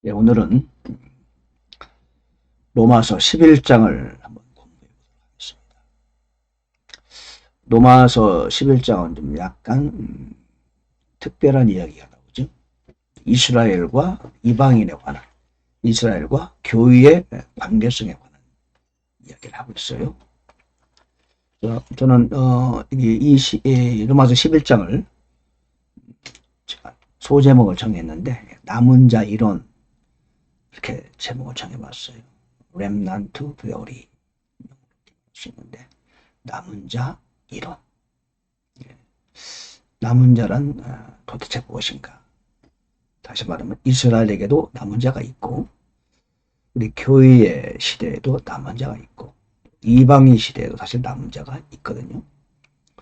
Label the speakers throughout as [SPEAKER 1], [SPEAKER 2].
[SPEAKER 1] 예, 오늘은 로마서 11장을 한번 공부해 보도록 하겠습니다. 로마서 11장은 좀 약간 특별한 이야기가 나오죠. 이스라엘과 이방인에 관한, 이스라엘과 교회의 관계성에 관한 이야기를 하고 있어요. 저는 로마서 11장을 소제목을 정했는데 남은 자 이론 이렇게 제목을 정해봤어요. 렘넌트 뷰리 수 있는데 남은 자 이론. 남은 자란 도대체 무엇인가? 다시 말하면 이스라엘에게도 남은 자가 있고 우리 교회의 시대에도 남은 자가 있고 이방인 시대에도 사실 남은 자가 있거든요.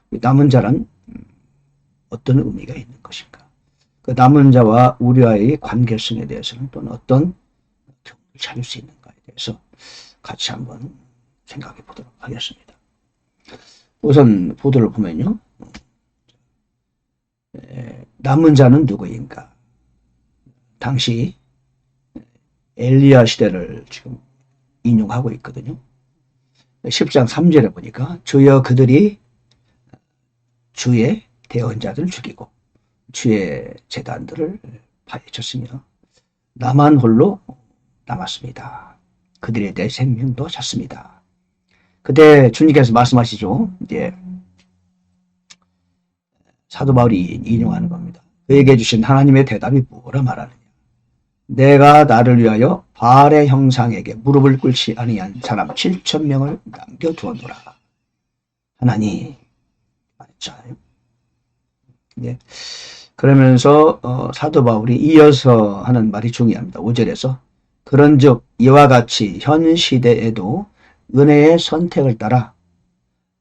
[SPEAKER 1] 남은 자란 어떤 의미가 있는 것인가? 그 남은 자와 우리와의 관계성에 대해서는 또는 어떤 교훈을 찾을 수 있는가에 대해서 같이 한번 생각해 보도록 하겠습니다. 우선 보도를 보면요. 남은 자는 누구인가? 당시 엘리야 시대를 지금 인용하고 있거든요. 10장 3절에 보니까 주여 그들이 주의 대언자들을 죽이고 주의 제단들을 파헤쳤으며 나만 홀로 남았습니다. 그들에 대해 생명도 찼습니다. 그때 주님께서 말씀하시죠. 이제 사도 바울이 인용하는 겁니다. 그에게 주신 하나님의 대답이 뭐라 말하느냐. 내가 나를 위하여 바알의 형상에게 무릎을 꿇지 아니한 사람 7,000명을 남겨두었노라. 하나님 말했잖아요. 네. 그러면서 사도 바울이 이어서 하는 말이 중요합니다. 5절에서 그런즉 이와 같이 현 시대에도 은혜의 선택을 따라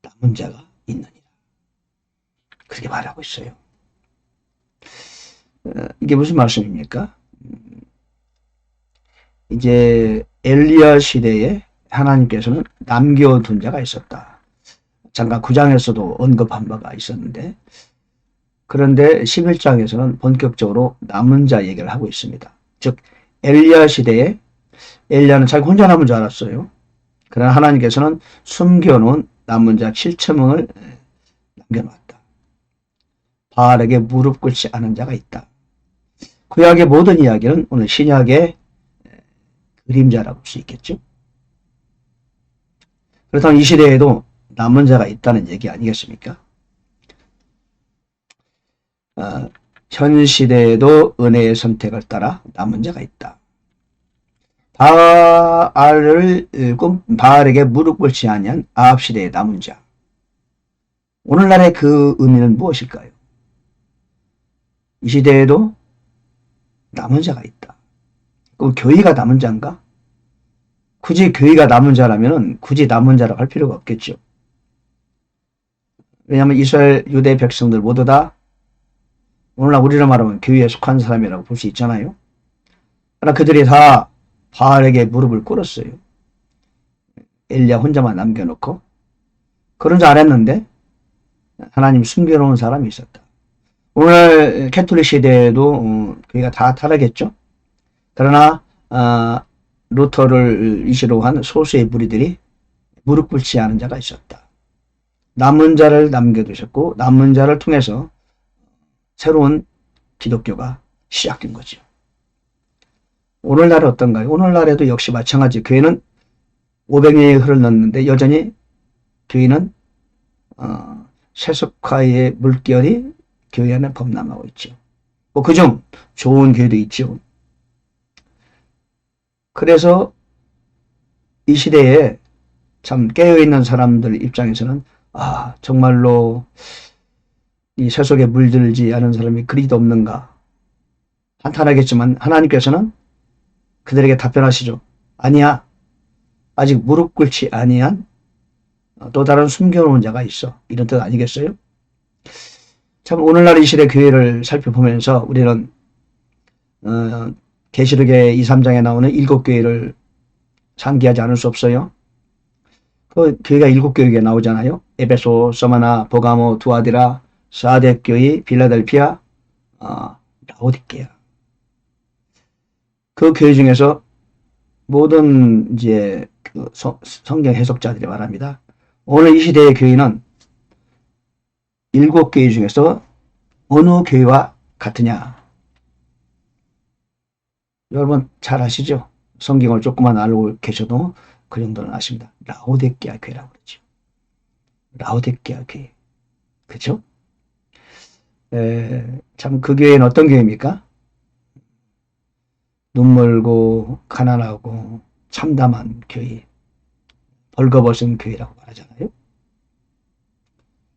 [SPEAKER 1] 남은 자가 있느니라. 그렇게 말하고 있어요. 이게 무슨 말씀입니까? 이제 엘리야 시대에 하나님께서는 남겨둔 자가 있었다. 잠깐 9장에서도 언급한 바가 있었는데 그런데 11장에서는 본격적으로 남은 자 얘기를 하고 있습니다. 즉 엘리야 시대에 엘리야는 자기 혼자 남은 줄 알았어요. 그러나 하나님께서는 숨겨놓은 남은 자 7,000명을 남겨놨다. 바알에게 무릎 꿇지 않은 자가 있다. 구약의 모든 이야기는 오늘 신약의 그림자라고 볼 수 있겠죠. 그렇다면 이 시대에도 남은 자가 있다는 얘기 아니겠습니까? 현 시대에도 은혜의 선택을 따라 남은 자가 있다. 바알에게 무릎 꿇지 아니한 아합 시대의 남은 자. 오늘날의 그 의미는 무엇일까요? 이 시대에도 남은 자가 있다. 그럼 교회가 남은 자인가? 굳이 교회가 남은 자라면 굳이 남은 자라고 할 필요가 없겠죠. 왜냐하면 이스라엘 유대 백성들 모두 다 오늘날 우리로 말하면 교회에 속한 사람이라고 볼 수 있잖아요. 그러나 그들이 다 바알에게 무릎을 꿇었어요. 엘리야 혼자만 남겨놓고 그런 줄 알았는데 하나님 숨겨놓은 사람이 있었다. 오늘 캐톨릭 시대에도 교회가 다 타락했죠. 그러나 루터를 이시로 한 소수의 무리들이 무릎 꿇지 않은 자가 있었다. 남은 자를 남겨두셨고 남은 자를 통해서 새로운 기독교가 시작된 거죠. 오늘날은 어떤가요? 오늘날에도 역시 마찬가지. 교회는 500년이 흘렀는데 여전히 교회는 세속화의 물결이 교회 안에 범람하고 있죠. 뭐 그중 좋은 교회도 있죠. 그래서 이 시대에 참 깨어있는 사람들 입장에서는 정말로 이 세속에 물들지 않은 사람이 그리도 없는가 한탄하겠지만 하나님께서는 그들에게 답변하시죠. 아니야. 아직 무릎 꿇지 아니한 또 다른 숨겨놓은 자가 있어. 이런 뜻 아니겠어요? 참 오늘날 이 시대 교회를 살펴보면서 우리는 계시록의 2, 3장에 나오는 7교회를 상기하지 않을 수 없어요. 그 교회가 7교회가 나오잖아요. 에베소, 서마나, 보가모, 두아디라, 사덱 교회, 빌라델피아, 라오디게아. 그 교회 중에서 모든 이제 그 성경 해석자들이 말합니다. 오늘 이 시대의 교회는 7교회 중에서 어느 교회와 같으냐? 여러분 잘 아시죠? 성경을 조금만 알고 계셔도 그 정도는 아십니다. 라오디게아 교회라고 그러죠. 라오디게아 교회. 그렇죠? 참 그 교회는 어떤 교회입니까? 눈멀고 가난하고 참담한 교회, 벌거벗은 교회라고 말하잖아요.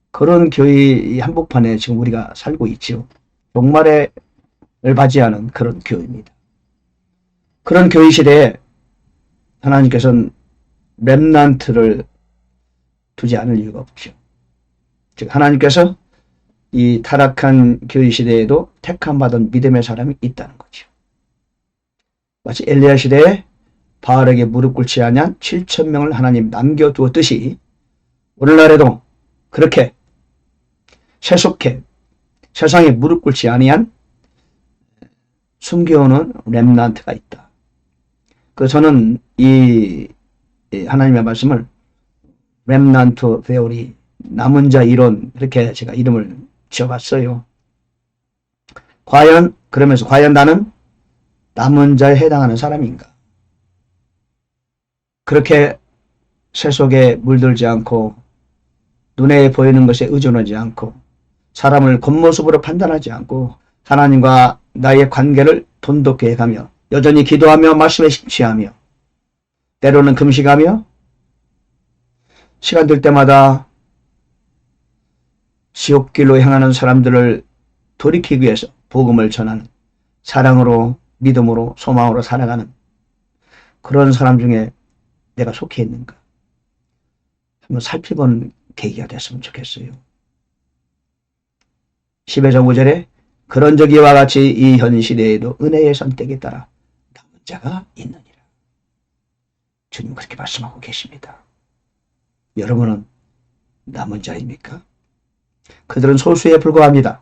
[SPEAKER 1] 그런 교회 한복판에 지금 우리가 살고 있죠. 종말을 맞이하는 그런 교회입니다. 그런 교회 시대에 하나님께서는 렘넌트를 두지 않을 이유가 없죠. 즉 하나님께서 이 타락한 교회 시대에도 택함받은 믿음의 사람이 있다는 거죠. 마치 엘리야 시대에 바알에게 무릎 꿇지 아니한 7,000명을 하나님 남겨두었듯이 오늘날에도 그렇게 세속해 세상에 무릎 꿇지 아니한 숨겨오는 렘넌트가 있다. 그래서 저는 이 하나님의 말씀을 렘넌트 베오리 남은 자 이론 이렇게 제가 이름을 지어봤어요. 그러면서 과연 나는 남은 자에 해당하는 사람인가? 그렇게 세속에 물들지 않고 눈에 보이는 것에 의존하지 않고 사람을 겉모습으로 판단하지 않고 하나님과 나의 관계를 돈독히 해가며 여전히 기도하며 말씀에 심취하며 때로는 금식하며 시간 될 때마다 지옥길로 향하는 사람들을 돌이키기 위해서 복음을 전하는 사랑으로 믿음으로 소망으로 살아가는 그런 사람 중에 내가 속해 있는가 한번 살펴보는 계기가 됐으면 좋겠어요. 10회 5절에 그런 적이 와 같이 이 현 시대에도 은혜의 선택에 따라 남은 자가 있느니라. 주님 그렇게 말씀하고 계십니다. 여러분은 남은 자입니까? 그들은 소수에 불과합니다.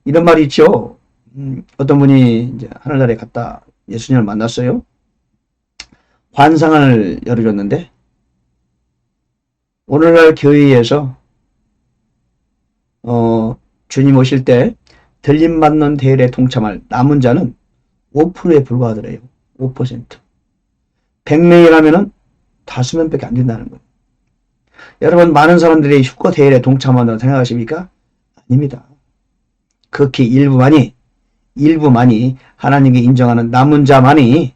[SPEAKER 1] 이런 말이 있죠. 어떤 분이 이제 하늘나라에 갔다 예수님을 만났어요. 환상을 열어줬는데 오늘날 교회에서 주님 오실 때 들림받는 대열에 동참할 남은 자는 5%에 불과하더래요. 5%. 100명이라면 5명밖에 안 된다는 거예요. 여러분 많은 사람들이 휴거 대열에 동참한다고 생각하십니까? 아닙니다. 극히 일부만이 하나님께 인정하는 남은 자만이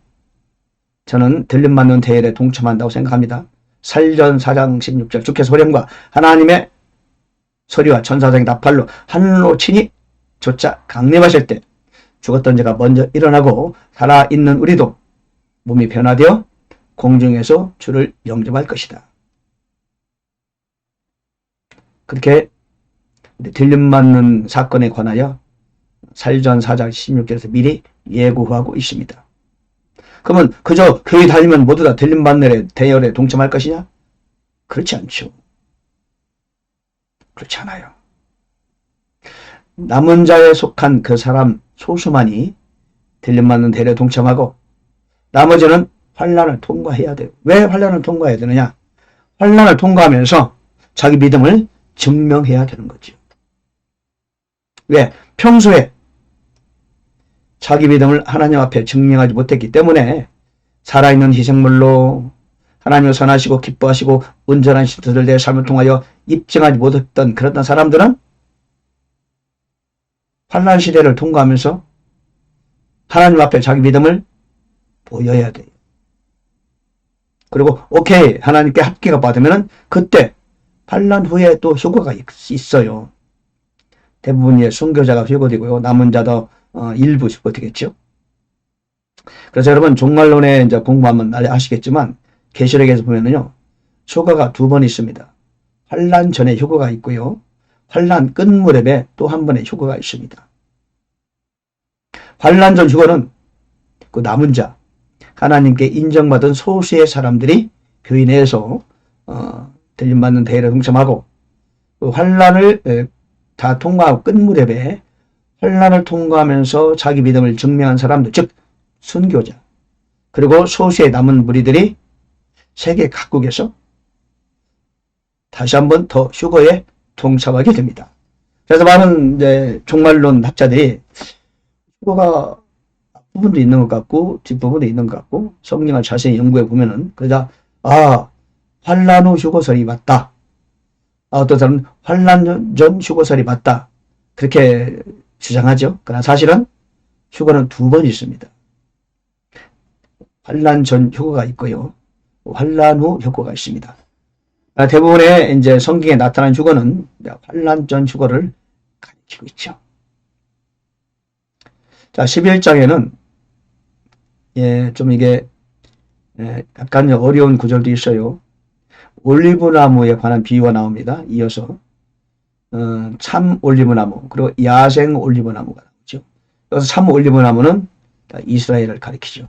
[SPEAKER 1] 저는 들림받는 대열에 동참한다고 생각합니다. 살전 4장 16절 주께서 소령과 하나님의 소리와 천사장의 나팔로 하늘로 치니 조차 강림하실 때 죽었던 자가 먼저 일어나고 살아있는 우리도 몸이 변화되어 공중에서 주를 영접할 것이다. 그렇게 들림받는 사건에 관하여 살전 4장 16절에서 미리 예고하고 있습니다. 그러면 그저 교회 다니면 모두 다 들림받는 대열에 동참할 것이냐? 그렇지 않죠. 그렇지 않아요. 남은 자에 속한 그 사람 소수만이 들림받는 대열에 동참하고 나머지는 환난을 통과해야 돼요. 왜 환난을 통과해야 되느냐? 환난을 통과하면서 자기 믿음을 증명해야 되는 거죠. 왜? 평소에 자기 믿음을 하나님 앞에 증명하지 못했기 때문에 살아있는 희생물로 하나님을 선하시고 기뻐하시고 온전한 신도들 내 삶을 통하여 입증하지 못했던 그런 사람들은 환난 시대를 통과하면서 하나님 앞에 자기 믿음을 보여야 돼요. 그리고 오케이 하나님께 합격을 받으면 그때 환난 후에 또 휴거가 있어요. 대부분의 순교자가 휴거되고요. 남은 자도 일부 휴거되겠죠. 그래서 여러분 종말론에 이제 공부하면 아시겠지만 계시록에서 보면은요 휴거가 2번 있습니다. 환난 전에 휴거가 있고요. 환난 끝 무렵에 또 한 번의 휴거가 있습니다. 환난 전 휴거는 그 남은 자 하나님께 인정받은 소수의 사람들이 교회 내에서 들림받는 대회에 동참하고 그 환난을 다 통과하고 끝 무렵에 환난을 통과하면서 자기 믿음을 증명한 사람들, 즉 순교자, 그리고 소수의 남은 무리들이 세계 각국에서 다시 한번 더 휴거에 동참하게 됩니다. 그래서 많은 종말론 학자들이 휴거가 앞부분도 있는 것 같고 뒷부분도 있는 것 같고 성경을 자세히 연구해 보면은 그러다 환란 후 휴거설이 맞다. 어떤 사람은 환란 전 휴거설이 맞다. 그렇게 주장하죠. 그러나 사실은 휴거는 두 번 있습니다. 환란 전 휴거가 있고요. 환란 후 휴거가 있습니다. 대부분의 이제 성경에 나타난 휴거는 환란 전 휴거를 가리키고 있죠. 자, 11장에는 좀 이게 약간 어려운 구절도 있어요. 올리브나무에 관한 비유가 나옵니다. 이어서 참 올리브나무 그리고 야생 올리브나무가 나오죠. 여기서 참 올리브나무는 이스라엘을 가리키죠.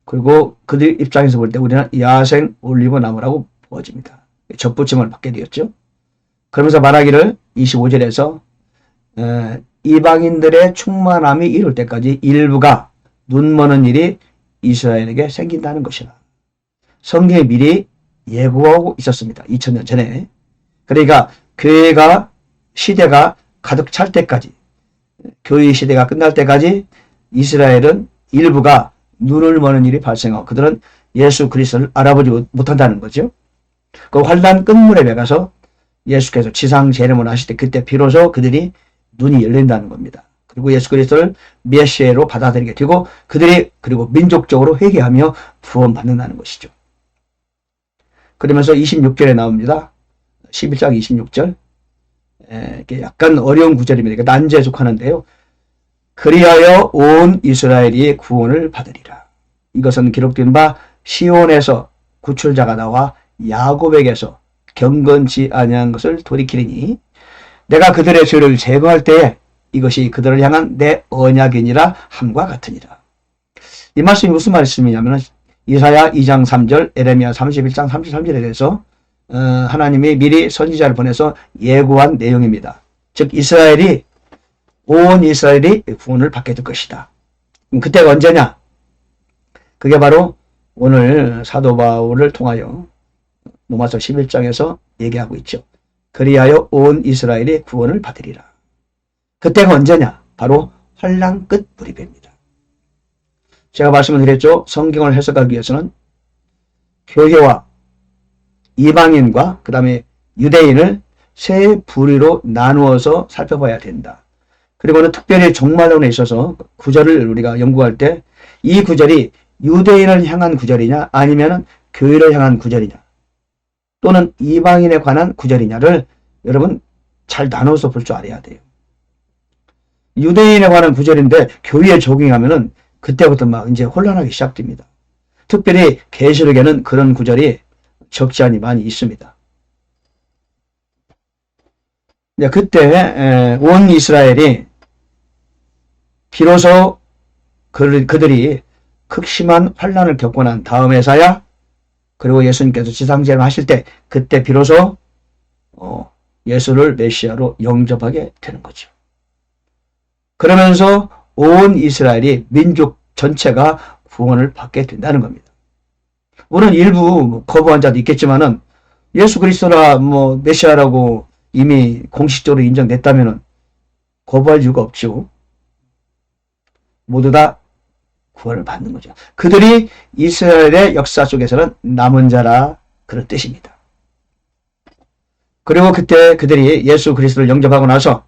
[SPEAKER 1] 그리고 그들 입장에서 볼 때 우리는 야생 올리브나무라고 보아집니다. 접붙임을 받게 되었죠. 그러면서 말하기를 25절에서 이방인들의 충만함이 이룰 때까지 일부가 눈머는 일이 이스라엘에게 생긴다는 것이라. 성경에 미리 예고하고 있었습니다. 2000년 전에. 그러니까 교회가 시대가 가득 찰 때까지, 교회 시대가 끝날 때까지 이스라엘은 일부가 눈을 머는 일이 발생하고 그들은 예수 그리스도를 알아보지 못한다는 거죠. 그 환난 끝물에 매가서 예수께서 지상 재림을 하실 때 그때 비로소 그들이 눈이 열린다는 겁니다. 그리고 예수 그리스도를 메시아로 받아들이게 되고 그들이 그리고 민족적으로 회개하며 구원받는다는 것이죠. 그러면서 26절에 나옵니다. 11장 26절. 약간 어려운 구절입니다. 난제에 속하는데요. 그리하여 온 이스라엘이 구원을 받으리라. 이것은 기록된 바 시온에서 구출자가 나와 야곱에게서 경건치 아니한 것을 돌이키리니 내가 그들의 죄를 제거할 때에 이것이 그들을 향한 내 언약이니라 함과 같으니라. 이 말씀이 무슨 말씀이냐면 이사야 2장 3절, 에레미야 31장 33절에 대해서 하나님이 미리 선지자를 보내서 예고한 내용입니다. 즉 온 이스라엘이 구원을 받게 될 것이다. 그때가 언제냐? 그게 바로 오늘 사도 바울을 통하여 로마서 11장에서 얘기하고 있죠. 그리하여 온 이스라엘이 구원을 받으리라. 그때가 언제냐? 바로 환난 끝 무렵입니다. 제가 말씀을 드렸죠. 성경을 해석하기 위해서는 교회와 이방인과 그 다음에 유대인을 세 부류로 나누어서 살펴봐야 된다. 그리고는 특별히 종말론에 있어서 구절을 우리가 연구할 때 이 구절이 유대인을 향한 구절이냐 아니면 교회를 향한 구절이냐 또는 이방인에 관한 구절이냐를 여러분 잘 나눠서 볼 줄 알아야 돼요. 유대인에 관한 구절인데 교회에 적용하면은 그때부터 막 이제 혼란하기 시작됩니다. 특별히 계시록에는 그런 구절이 적지 않이 많이 있습니다. 그때 온 이스라엘이 비로소 그들이 극심한 환난을 겪고 난 다음에서야 그리고 예수님께서 지상재림 하실 때 그때 비로소 예수를 메시아로 영접하게 되는 거죠. 그러면서 온 이스라엘이 민족 전체가 구원을 받게 된다는 겁니다. 물론 일부 거부한 자도 있겠지만은 예수 그리스도라 메시아라고 이미 공식적으로 인정됐다면은 거부할 이유가 없죠. 모두 다 구원을 받는 거죠. 그들이 이스라엘의 역사 속에서는 남은 자라 그런 뜻입니다. 그리고 그때 그들이 예수 그리스도를 영접하고 나서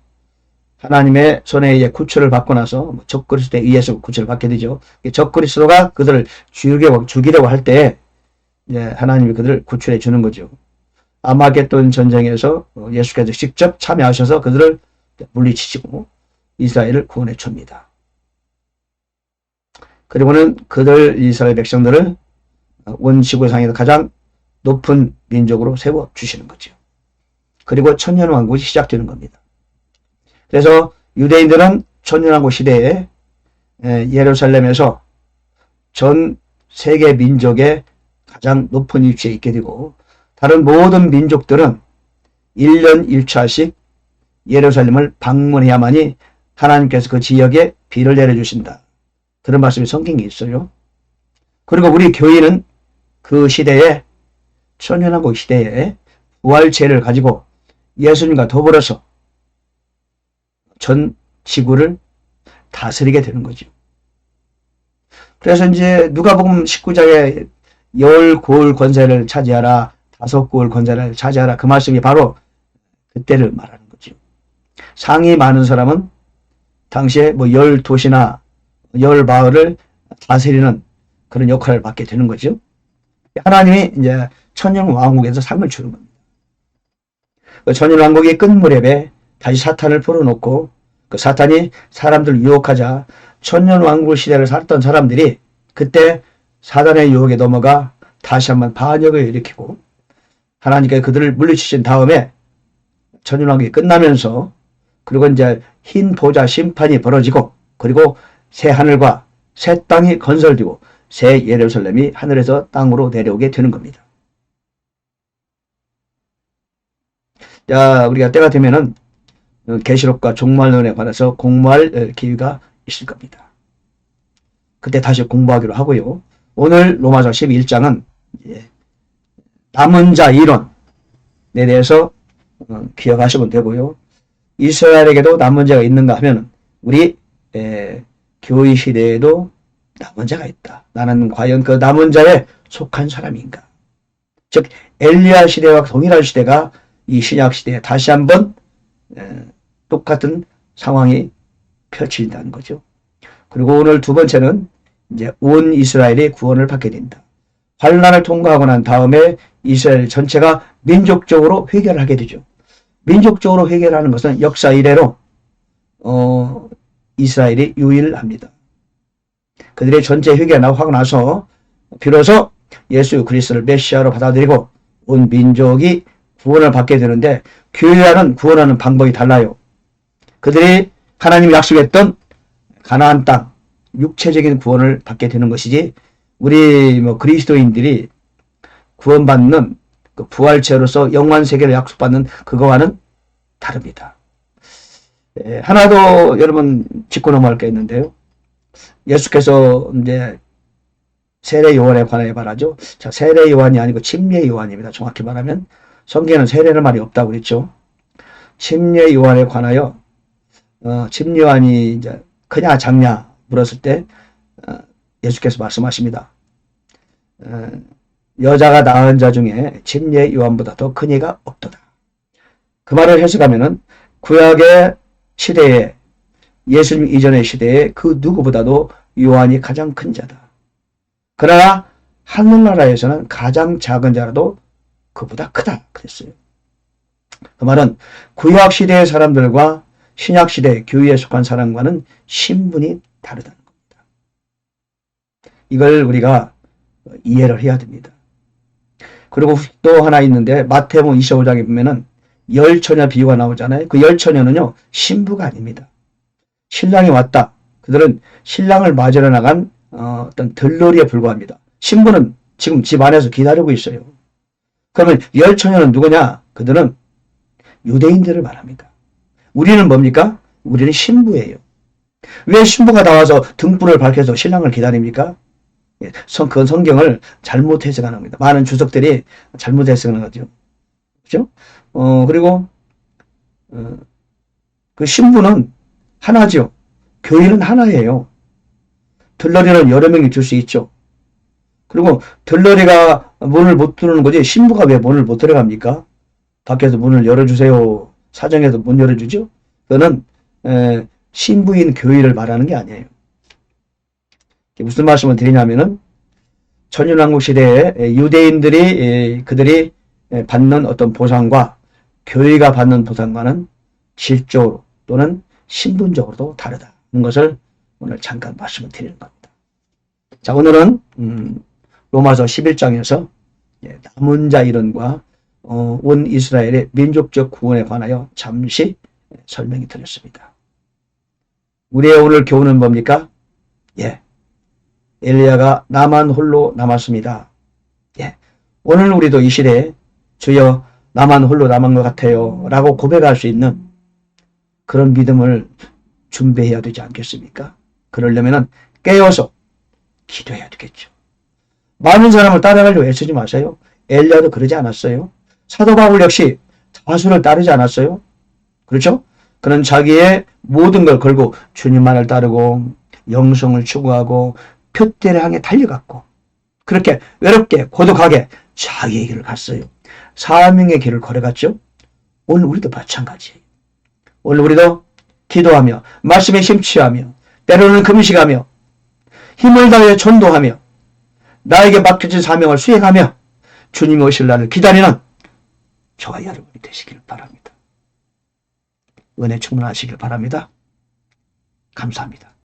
[SPEAKER 1] 하나님의 손에 의해 구출을 받고 나서 적그리스도에 의해서 구출을 받게 되죠. 적그리스도가 그들을 죽이려고 할 때 하나님이 그들을 구출해 주는 거죠. 아마겟돈 전쟁에서 예수께서 직접 참여하셔서 그들을 물리치시고 이스라엘을 구원해 줍니다. 그리고는 그들 이스라엘 백성들을 온 지구상에서 가장 높은 민족으로 세워 주시는 거죠. 그리고 천년왕국이 시작되는 겁니다. 그래서 유대인들은 천년왕국 시대에 예루살렘에서 전 세계 민족의 가장 높은 위치에 있게 되고 다른 모든 민족들은 1년 1차씩 예루살렘을 방문해야만이 하나님께서 그 지역에 비를 내려주신다. 그런 말씀이 성경에 있어요. 그리고 우리 교회는 그 시대에, 천연왕국 시대에 부활체를 가지고 예수님과 더불어서 전 지구를 다스리게 되는 거죠. 그래서 이제 누가복음 19장에 10고을 권세를 차지하라, 5고을 권세를 차지하라, 그 말씀이 바로 그때를 말하는 거죠. 상이 많은 사람은 당시에 뭐 10도시나 10마을을 다스리는 그런 역할을 받게 되는 거죠. 하나님이 이제 천년왕국에서 상을 주는 겁니다. 그 천년왕국의 끝무렵에 다시 사탄을 풀어놓고, 그 사탄이 사람들을 유혹하자 천년왕국 시대를 살았던 사람들이 그때 사단의 유혹에 넘어가 다시 한번 반역을 일으키고 하나님께 그들을 물리치신 다음에 천년왕국이 끝나면서, 그리고 이제 흰 보좌 심판이 벌어지고, 그리고 새 하늘과 새 땅이 건설되고 새 예루살렘이 하늘에서 땅으로 내려오게 되는 겁니다. 자, 우리가 때가 되면은 계시록과 종말론에 관해서 공부할 기회가 있을 겁니다. 그때 다시 공부하기로 하고요. 오늘 로마서 11장은 남은 자 이론에 대해서 기억하시면 되고요. 이스라엘에게도 남은 자가 있는가 하면 우리 교회 시대에도 남은 자가 있다. 나는 과연 그 남은 자에 속한 사람인가? 즉 엘리야 시대와 동일한 시대가 이 신약 시대에 다시 한번 똑같은 상황이 펼쳐진다는 거죠. 그리고 오늘 두 번째는 이제 온 이스라엘이 구원을 받게 된다. 환난을 통과하고 난 다음에 이스라엘 전체가 민족적으로 회개를 하게 되죠. 민족적으로 회개하는 것은 역사 이래로 이스라엘이 유일합니다. 그들의 전체 회개가 하고 나서 비로소 예수 그리스도를 메시아로 받아들이고 온 민족이 구원을 받게 되는데, 교회와는 구원하는 방법이 달라요. 그들이 하나님이 약속했던 가나안 땅, 육체적인 구원을 받게 되는 것이지, 우리 그리스도인들이 구원받는 그 부활체로서 영원 세계를 약속받는 그거와는 다릅니다. 하나 더 여러분 짚고 넘어갈 게 있는데요. 예수께서 이제 세례 요한에 관하여 말하죠. 자, 세례 요한이 아니고 침례 요한입니다. 정확히 말하면 성경에는 세례는 말이 없다고 그랬죠. 침례 요한에 관하여 침례 요한이 이제 크냐 작냐 물었을 때 예수께서 말씀하십니다. 여자가 낳은 자 중에 침례 요한보다 더 큰 이가 없도다. 그 말을 해석하면은 구약의 시대에, 예수님 이전의 시대에 그 누구보다도 요한이 가장 큰 자다. 그러나 하늘나라에서는 가장 작은 자라도 그보다 크다 그랬어요. 그 말은 구약 시대의 사람들과 신약 시대 교회에 속한 사람과는 신분이 다르다는 겁니다. 이걸 우리가 이해를 해야 됩니다. 그리고 또 하나 있는데 마태복음 25장에 보면은 열처녀 비유가 나오잖아요. 그 열처녀는요 신부가 아닙니다. 신랑이 왔다. 그들은 신랑을 맞으러 나간 어떤 들러리에 불과합니다. 신부는 지금 집 안에서 기다리고 있어요. 그러면 열처녀는 누구냐? 그들은 유대인들을 말합니다. 우리는 뭡니까? 우리는 신부예요. 왜 신부가 나와서 등불을 밝혀서 신랑을 기다립니까? 그건 성경을 잘못 해석하는 겁니다. 많은 주석들이 잘못 해석하는 거죠. 그죠? 그리고 그 신부는 하나죠. 교회는 하나예요. 들러리는 여러 명이 줄 수 있죠. 그리고 들러리가 문을 못 들어오는 거지 신부가 왜 문을 못 들어갑니까? 밖에서 문을 열어주세요. 사정해서 문 열어주죠. 그거는 신부인 교회를 말하는 게 아니에요. 무슨 말씀을 드리냐면은 천년왕국 시대에 유대인들이 그들이 받는 어떤 보상과 교회가 받는 보상과는 질적으로 또는 신분적으로도 다르다는 것을 오늘 잠깐 말씀을 드리는 겁니다. 자, 오늘은 로마서 11장에서 남은 자 이론과 온 이스라엘의 민족적 구원에 관하여 잠시 설명이 드렸습니다. 우리의 오늘 교훈은 뭡니까? 엘리야가 나만 홀로 남았습니다. 오늘 우리도 이 시대에 주여 나만 홀로 남은 것 같아요 라고 고백할 수 있는 그런 믿음을 준비해야 되지 않겠습니까? 그러려면 깨어서 기도해야 되겠죠. 많은 사람을 따라가려고 애쓰지 마세요. 엘리야도 그러지 않았어요. 사도 바울 역시 다수를 따르지 않았어요. 그렇죠? 그는 자기의 모든 걸 걸고 주님만을 따르고 영성을 추구하고 표대를 향해 달려갔고 그렇게 외롭게 고독하게 자기의 길을 갔어요. 사명의 길을 걸어갔죠. 오늘 우리도 마찬가지예요. 오늘 우리도 기도하며 말씀에 심취하며 때로는 금식하며 힘을 다해 전도하며 나에게 맡겨진 사명을 수행하며 주님 오실 날을 기다리는 저와 여러분이 되시길 바랍니다. 은혜 충만하시길 바랍니다. 감사합니다.